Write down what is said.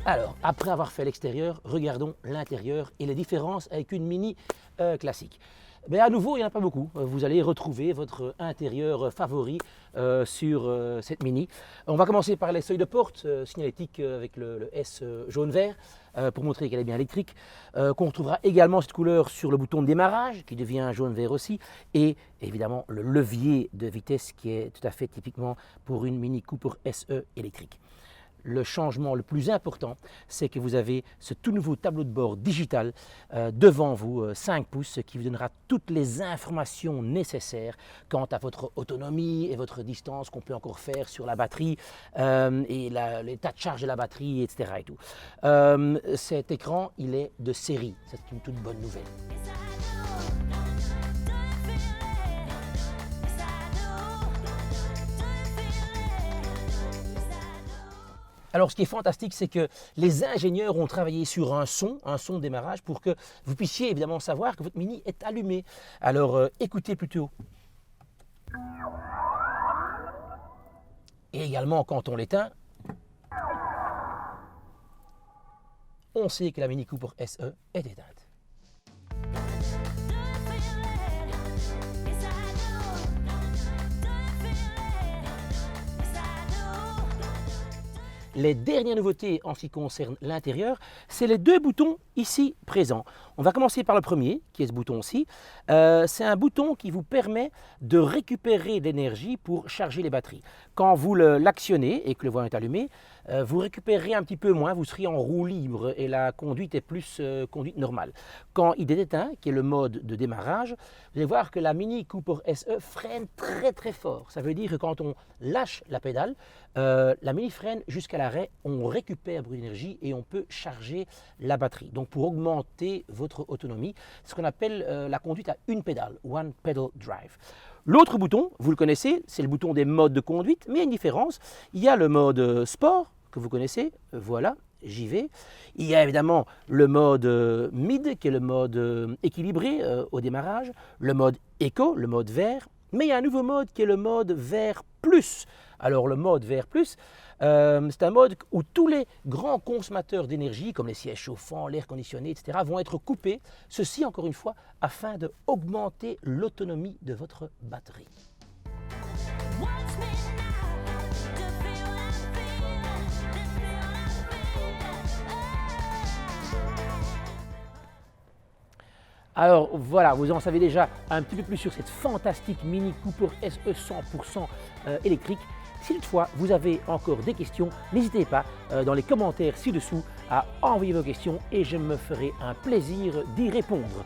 Alors, après avoir fait l'extérieur, regardons l'intérieur et les différences avec une Mini classique. Mais à nouveau, il n'y en a pas beaucoup. Vous allez retrouver votre intérieur favori sur cette Mini. On va commencer par les seuils de porte signalétiques avec le S jaune-vert pour montrer qu'elle est bien électrique. Qu'on retrouvera également cette couleur sur le bouton de démarrage qui devient jaune-vert aussi. Et évidemment le levier de vitesse qui est tout à fait typiquement pour une Mini Cooper SE électrique. Le changement le plus important, c'est que vous avez ce tout nouveau tableau de bord digital devant vous, 5 pouces, qui vous donnera toutes les informations nécessaires quant à votre autonomie et votre distance qu'on peut encore faire sur la batterie et l'état de charge de la batterie, etc. Et tout. Cet écran, il est de série, c'est une toute bonne nouvelle. Alors ce qui est fantastique, c'est que les ingénieurs ont travaillé sur un son de démarrage pour que vous puissiez évidemment savoir que votre Mini est allumé. Alors écoutez plutôt. Et également quand on l'éteint, on sait que la Mini Cooper SE est éteinte. Les dernières nouveautés en ce qui concerne l'intérieur, c'est les deux boutons ici présents. On va commencer par le premier, qui est ce bouton-ci. C'est un bouton qui vous permet de récupérer de l'énergie pour charger les batteries. Quand vous l'actionnez et que le volant est allumé, vous récupérerez un petit peu moins, vous serez en roue libre et la conduite est plus conduite normale. Quand il est éteint, qui est le mode de démarrage, vous allez voir que la Mini Cooper SE freine très fort. Ça veut dire que quand on lâche la pédale, la Mini freine jusqu'à l'arrêt, on récupère beaucoup d'énergie et on peut charger la batterie. Donc pour augmenter votre autonomie, c'est ce qu'on appelle la conduite à une pédale, One Pedal Drive. L'autre bouton, vous le connaissez, c'est le bouton des modes de conduite, mais il y a une différence. Il y a le mode sport, que vous connaissez, voilà, j'y vais. Il y a évidemment le mode mid, qui est le mode équilibré au démarrage, le mode éco, le mode vert, mais il y a un nouveau mode qui est le mode vert plus. Alors le mode vert plus, c'est un mode où tous les grands consommateurs d'énergie, comme les sièges chauffants, l'air conditionné, etc., vont être coupés. Ceci, encore une fois, afin d'augmenter l'autonomie de votre batterie. Alors voilà, vous en savez déjà un petit peu plus sur cette fantastique Mini Cooper SE 100% électrique. Si toutefois vous avez encore des questions, n'hésitez pas dans les commentaires ci-dessous à envoyer vos questions et je me ferai un plaisir d'y répondre.